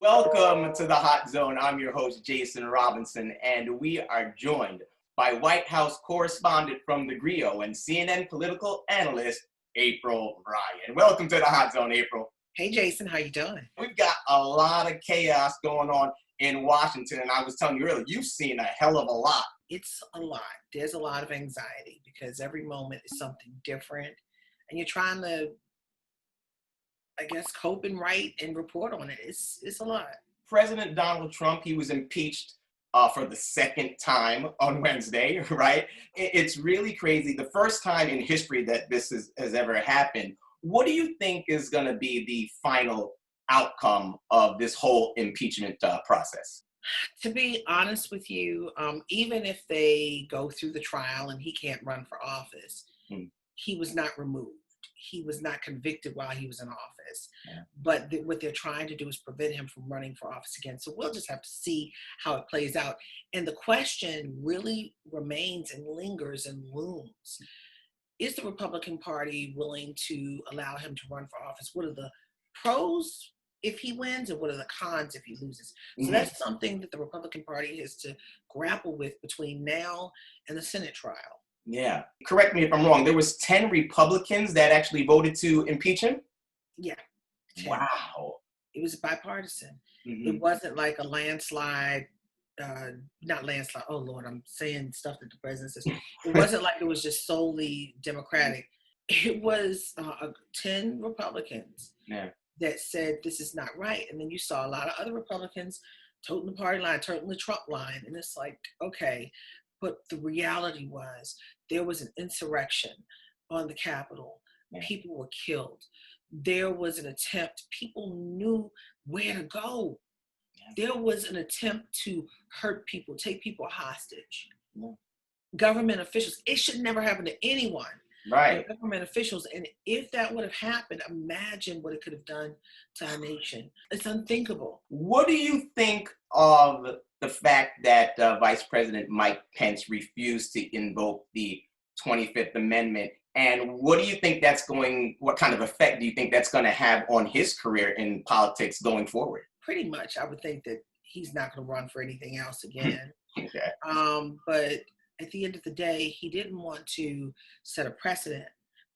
Welcome to the Hot Zone. I'm your host, Jason Robinson, and we are joined by White House correspondent from the Griot and CNN political analyst, April Ryan. Welcome to the Hot Zone, April. Hey, Jason, how you doing? We've got a lot of chaos going on in Washington, and I was telling you earlier, you've seen a hell of a lot. It's a lot. There's a lot of anxiety because every moment is something different, and you're trying to, I guess, cope and write and report on it. It's a lot. President Donald Trump, he was impeached for the second time on Wednesday, right? It's really crazy. The first time in history that this has ever happened. What do you think is going to be the final outcome of this whole impeachment process? To be honest with you, even if they go through the trial and he can't run for office, he was not removed. He was not convicted while he was in office. Yeah. But what they're trying to do is prevent him from running for office again. So we'll just have to see how it plays out. And the question really remains and lingers and looms. Is the Republican Party willing to allow him to run for office? What are the pros if he wins, and what are the cons if he loses? So that's something that the Republican Party has to grapple with between now and the Senate trial. Yeah. Correct me if I'm wrong. There was 10 Republicans that actually voted to impeach him? Yeah. 10. Wow. It was bipartisan. It wasn't like a landslide, not landslide. Oh, Lord, I'm saying stuff that the president says. It wasn't like it was just solely Democratic. It was 10 Republicans that said this is not right. And then you saw a lot of other Republicans toting the party line, toting the Trump line. And it's like, okay. But the reality was there was an insurrection on the Capitol. Yeah. People were killed. There was an attempt. People knew where to go. Yeah. There was an attempt to hurt people, take people hostage. Yeah. Government officials, it should never happen to anyone. Right. Government officials. And if that would have happened, imagine what it could have done to our nation. It's unthinkable. What do you think of the fact that Vice President Mike Pence refused to invoke the 25th Amendment? And what do you think what kind of effect do you think that's going to have on his career in politics going forward? Pretty much, I would think that he's not going to run for anything else again. Okay. But at the end of the day, he didn't want to set a precedent.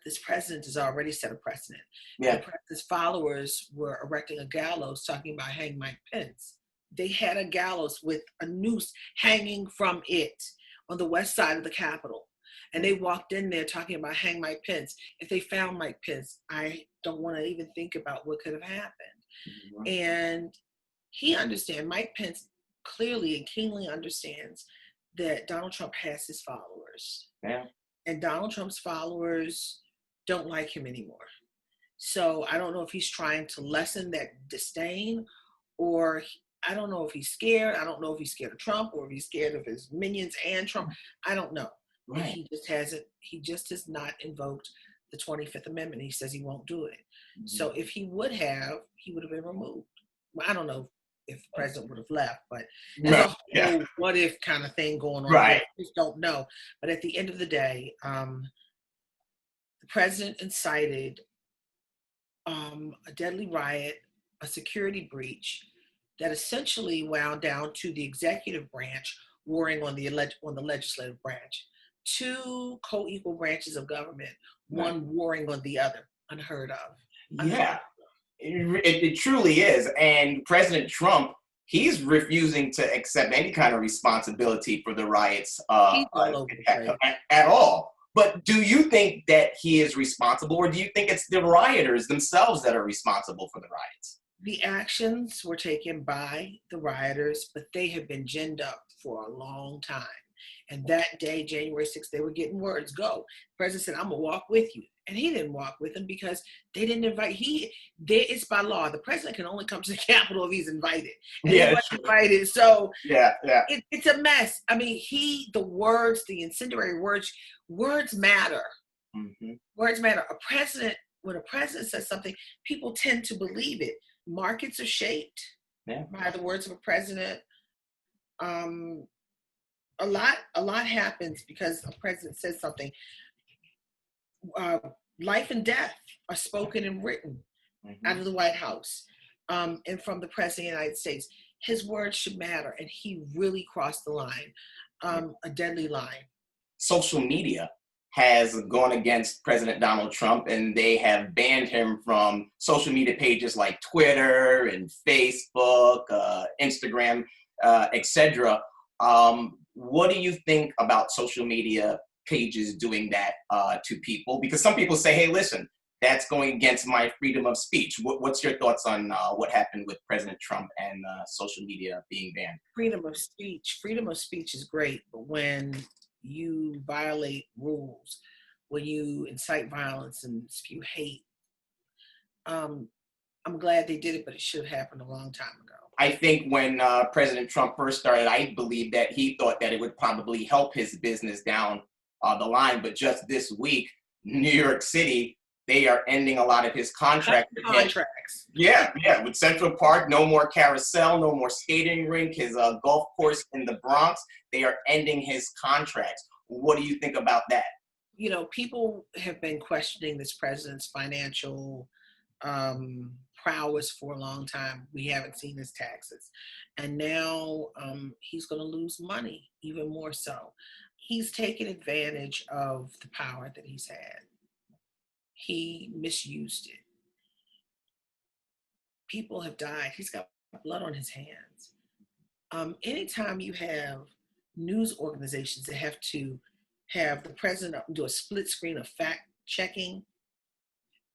This president has already set a precedent. Yeah. The president's followers were erecting a gallows talking about hang Mike Pence. They had a gallows with a noose hanging from it on the west side of the Capitol. And they walked in there talking about hang Mike Pence. If they found Mike Pence, I don't want to even think about what could have happened. Mm-hmm. And he understands, Mike Pence clearly and keenly understands that Donald Trump has his followers. Yeah. And Donald Trump's followers don't like him anymore. So I don't know if he's trying to lessen that disdain, or I don't know if he's scared. I don't know if he's scared of Trump or if he's scared of his minions and Trump. I don't know. Right. He just has not invoked the 25th Amendment. He says he won't do it. Mm-hmm. So if he would have been removed. Well, I don't know if the president would have left, but there's a whole what if kind of thing going on. Right. I just don't know. But at the end of the day, the president incited a deadly riot, a security breach that essentially wound down to the executive branch warring on the legislative branch. Two co-equal branches of government, one warring on the other. Unheard of. Yeah, it truly is. And President Trump, he's refusing to accept any kind of responsibility for the riots at all. But do you think that he is responsible, or do you think it's the rioters themselves that are responsible for the riots? The actions were taken by the rioters, but they have been ginned up for a long time. And that day, January 6th, they were getting words, go. The president said, I'm going to walk with you. And he didn't walk with them because they didn't invite. It's by law. The president can only come to the Capitol if he's invited. And he wasn't invited. So it's a mess. I mean, the words, the incendiary words matter. Mm-hmm. Words matter. When a president says something, people tend to believe it. Markets are shaped by the words of a president. A lot happens because a president says something. Life and death are spoken and written out of the White House. and from the President of the United States. His words should matter, and he really crossed the line, a deadly line. Social media has gone against President Donald Trump, and they have banned him from social media pages like Twitter and Facebook, Instagram, etc. What do you think about social media pages doing that to people? Because some people say, hey, listen, that's going against my freedom of speech. What's your thoughts on what happened with President Trump and social media being banned? Freedom of speech is great, but when you violate rules, when you incite violence and spew hate, I'm glad they did it, but it should have happened a long time ago. I think when President Trump first started, I believe that he thought that it would probably help his business down the line. But just this week, New York City, they are ending a lot of his contracts. Yeah, with Central Park, no more carousel, no more skating rink, his golf course in the Bronx. They are ending his contracts. What do you think about that? You know, people have been questioning this president's financial prowess for a long time. We haven't seen his taxes. And now he's going to lose money, even more so. He's taken advantage of the power that he's had. He misused it. People have died. He's got blood on his hands. Anytime you have news organizations that have to have the president do a split screen of fact checking,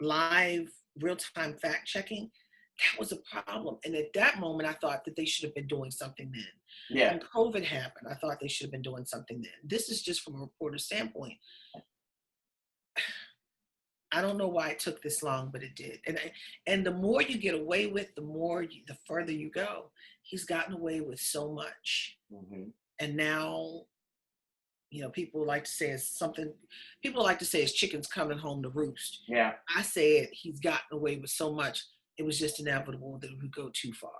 live real-time fact checking, that was a problem. And at that moment, I thought that they should have been doing something then. Yeah. When COVID happened, I thought they should have been doing something then. This is just from a reporter's standpoint. I don't know why it took this long, but it did. And the more you get away with, the further you go. He's gotten away with so much. Mm-hmm. And now, you know, people like to say it's chickens coming home to roost. Yeah. I said he's gotten away with so much, it was just inevitable that it would go too far.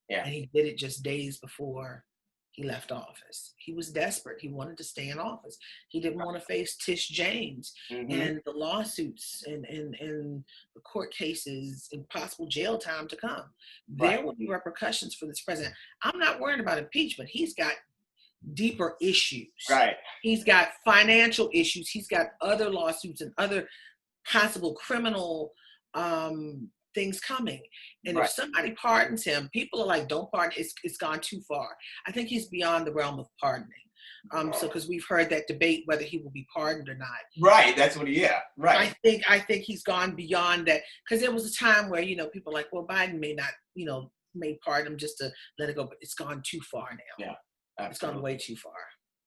Yeah. And he did it just days before he left office. He was desperate. He wanted to stay in office. He didn't want to face Tish James and the lawsuits and the court cases and possible jail time to come. There will be repercussions for this president. I'm not worried about impeachment. He's got deeper issues. Right. He's got financial issues. He's got other lawsuits and other possible criminal things coming. And if somebody pardons him, people are like, don't pardon. It's gone too far. I think he's beyond the realm of pardoning. So because we've heard that debate whether he will be pardoned or not. Right. That's what right. I think he's gone beyond that, because there was a time where, you know, people are like, well, Biden may not, you know, may pardon him just to let it go, but it's gone too far now. Yeah. Absolutely. It's gone way too far.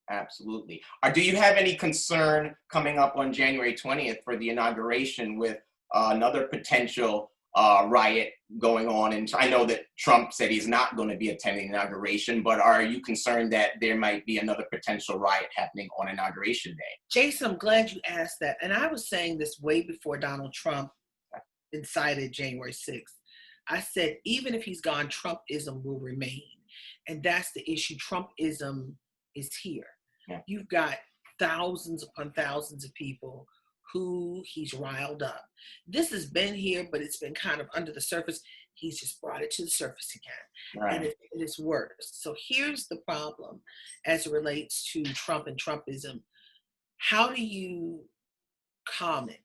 Absolutely. Do you have any concern coming up on January 20th for the inauguration with another potential riot going on? And I know that Trump said he's not going to be attending the inauguration, but are you concerned that there might be another potential riot happening on Inauguration Day? Jason, I'm glad you asked that. And I was saying this way before Donald Trump incited January 6th. I said, even if he's gone, Trumpism will remain. And that's the issue. Trumpism is here. Yeah. You've got thousands upon thousands of people who he's riled up. This has been here, but it's been kind of under the surface. He's just brought it to the surface again. Right. And it is worse. So here's the problem as it relates to Trump and Trumpism. How do you calm it?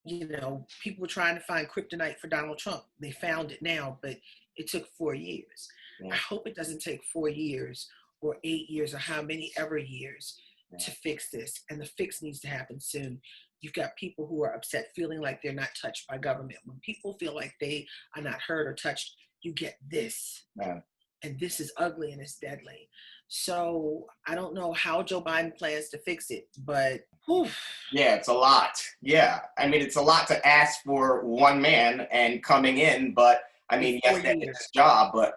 You know, people were trying to find kryptonite for Donald Trump. They found it now, but it took 4 years. Yeah. I hope it doesn't take 4 years or 8 years or how many ever years to fix this. And the fix needs to happen soon. You've got people who are upset, feeling like they're not touched by government. When people feel like they are not heard or touched, you get this. Yeah. And this is ugly and it's deadly. So I don't know how Joe Biden plans to fix it, but whew. Yeah, it's a lot. Yeah. I mean, it's a lot to ask for one man and coming in, but I mean, yes, that's his job, but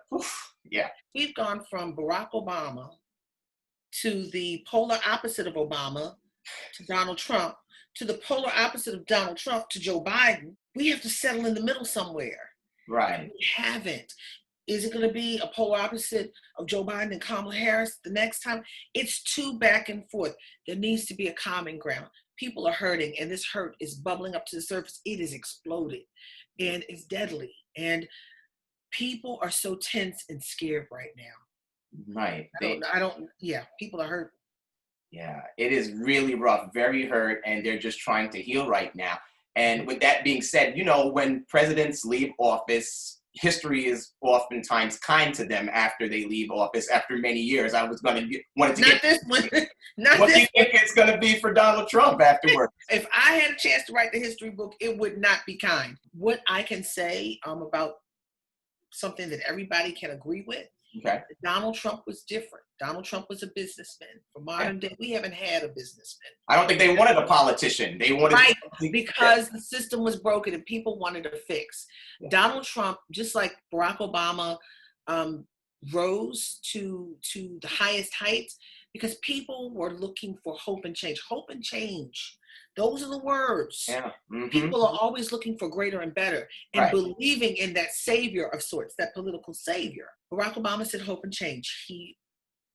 yeah. We've gone from Barack Obama to the polar opposite of Obama to Donald Trump to the polar opposite of Donald Trump to Joe Biden. We have to settle in the middle somewhere. Right. And we haven't. Is it going to be a polar opposite of Joe Biden and Kamala Harris the next time? It's too back and forth. There needs to be a common ground. People are hurting, and this hurt is bubbling up to the surface. It is exploded, and it's deadly. And people are so tense and scared right now. Right. People are hurt. Yeah, it is really rough, very hurt, and they're just trying to heal right now. And with that being said, when presidents leave office, history is oftentimes kind to them after they leave office after many years. I was wanted to Not this one. What do you think it's going to be for Donald Trump afterward? If I had a chance to write the history book, it would not be kind. What I can say about something that everybody can agree with, Donald Trump was different. Donald Trump was a businessman. For modern day, we haven't had a businessman. I don't think they wanted a politician. They wanted because the system was broken and people wanted a fix. Yeah. Donald Trump, just like Barack Obama, rose to the highest heights because people were looking for hope and change. Hope and change. Those are the words. Yeah. Mm-hmm. People are always looking for greater and better and believing in that savior of sorts, that political savior. Barack Obama said hope and change. He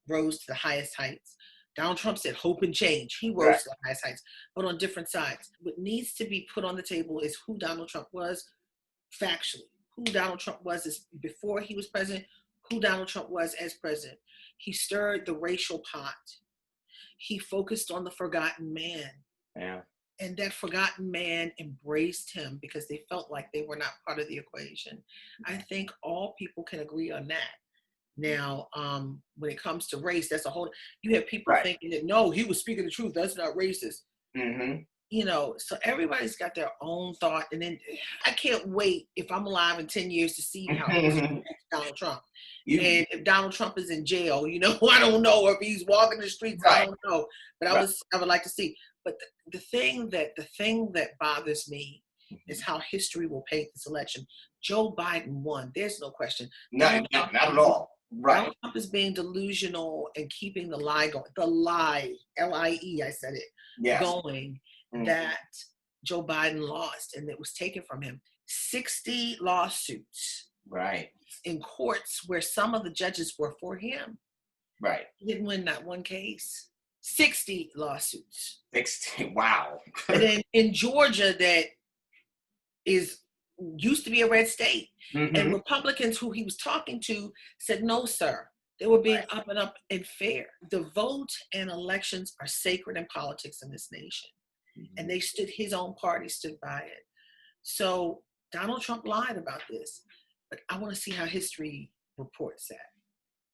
rose to the highest heights. Donald Trump said hope and change. He rose to the highest heights, but on different sides. What needs to be put on the table is who Donald Trump was factually. Who Donald Trump was is before he was president, who Donald Trump was as president. He stirred the racial pot. He focused on the forgotten man. Yeah. And that forgotten man embraced him because they felt like they were not part of the equation. I think all people can agree on that. Now, when it comes to race, that's a whole, you have people thinking that, no, he was speaking the truth. That's not racist. Mm-hmm. So everybody's got their own thought. And then I can't wait if I'm alive in 10 years to see how Donald Trump. And if Donald Trump is in jail, I don't know. Or if he's walking the streets, I don't know. But I would like to see. But the thing that bothers me is how history will paint this election. Joe Biden won. There's no question. Not at all. Right. Donald Trump is being delusional and keeping the lie going. The lie, L-I-E, I said it, going that Joe Biden lost and it was taken from him. 60 lawsuits. Right. In courts where some of the judges were for him. Right. He didn't win not one case. 60 lawsuits. 60, wow. And then in Georgia, that used to be a red state. Mm-hmm. And Republicans who he was talking to said, no, sir. They were being up and up and fair. The vote and elections are sacred in politics in this nation. Mm-hmm. And his own party stood by it. So Donald Trump lied about this. But I want to see how history reports that.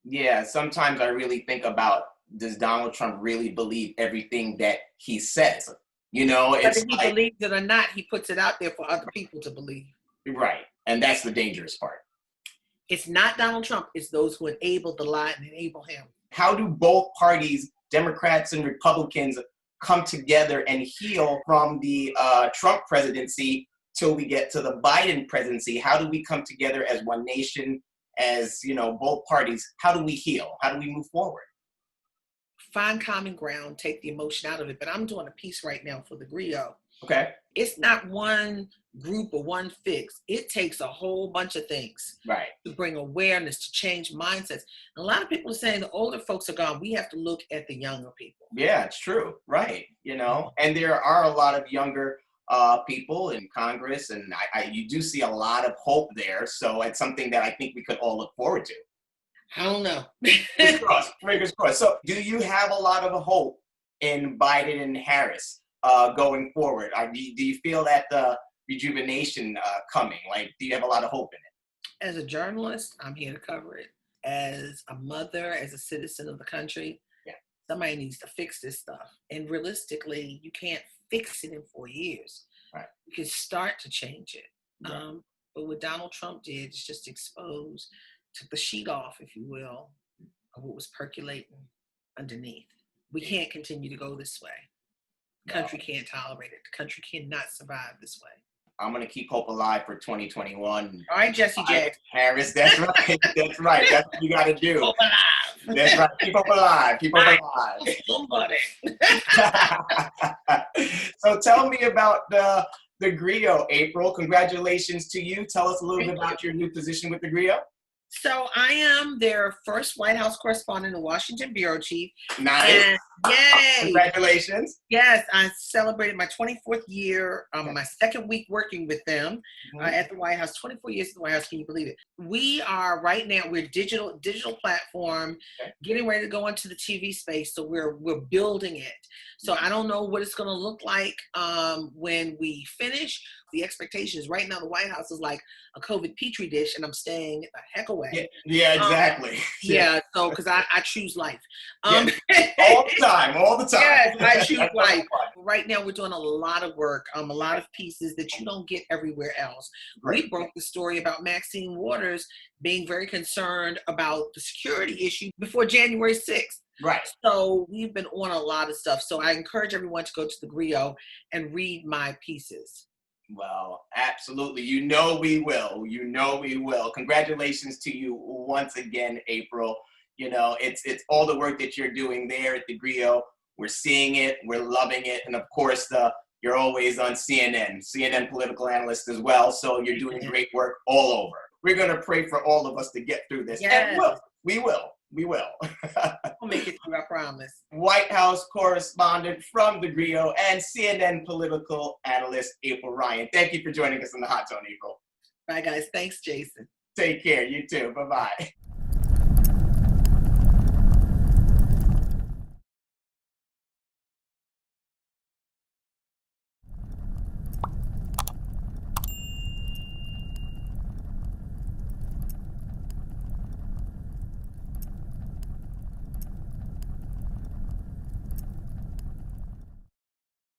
Yeah, sometimes I really think about, does Donald Trump really believe everything that he says? Whether he believes it or not, he puts it out there for other people to believe. Right. And that's the dangerous part. It's not Donald Trump. It's those who enable the lie and enable him. How do both parties, Democrats and Republicans, come together and heal from the Trump presidency till we get to the Biden presidency? How do we come together as one nation, as, both parties? How do we heal? How do we move forward? Find common ground, take the emotion out of it. But I'm doing a piece right now for the Griot. Okay. It's not one group or one fix. It takes a whole bunch of things to bring awareness, to change mindsets. And a lot of people are saying the older folks are gone. We have to look at the younger people. Yeah, it's true. Right. And there are a lot of younger people in Congress, and you do see a lot of hope there. So it's something that I think we could all look forward to. I don't know. Fingers crossed. So do you have a lot of hope in Biden and Harris going forward? Do you feel that the rejuvenation coming? Do you have a lot of hope in it? As a journalist, I'm here to cover it. As a mother, as a citizen of the country, somebody needs to fix this stuff. And realistically, you can't fix it in 4 years. Right. You can start to change it. But what Donald Trump did is just took the sheet off, if you will, of what was percolating underneath. We can't continue to go this way. The country can't tolerate it. The country cannot survive this way. I'm going to keep hope alive for 2021. All right, Jesse Jackson. Harris, that's right. That's right. That's what you got to do. Hope alive. That's right. Keep hope alive. Keep hope alive. Somebody. So tell me about the Griot, April. Congratulations to you. Tell us a little bit about your new position with the Griot. So I am their first White House correspondent and Washington bureau chief. Nice. And yay! Congratulations. Yes, I celebrated my 24th year, my second week working with them at the White House. 24 years at the White House, can you believe it? We are right now, we're digital platform, getting ready to go into the TV space. So we're building it. So I don't know what it's going to look like when we finish. The expectations right now, the White House is like a COVID petri dish, and I'm staying the heck away. Yeah, exactly. So because I choose life. All the time. Yes, I choose life. Right now, we're doing a lot of work, a lot of pieces that you don't get everywhere else. We broke the story about Maxine Waters being very concerned about the security issue before January 6th. Right. So we've been on a lot of stuff. So I encourage everyone to go to the Griot and read my pieces. Well, absolutely. You know we will. Congratulations to you once again, April. You know, it's all the work that you're doing there at the Griot. We're seeing it. We're loving it. And of course, you're always on CNN political analyst as well. So you're doing great work all over. We're going to pray for all of us to get through this. Yes. And we will. We'll make it through, I promise. White House correspondent from the Griot and CNN political analyst, April Ryan. Thank you for joining us in the Hot Zone, April. Bye, guys. Thanks, Jason. Take care. You too. Bye-bye.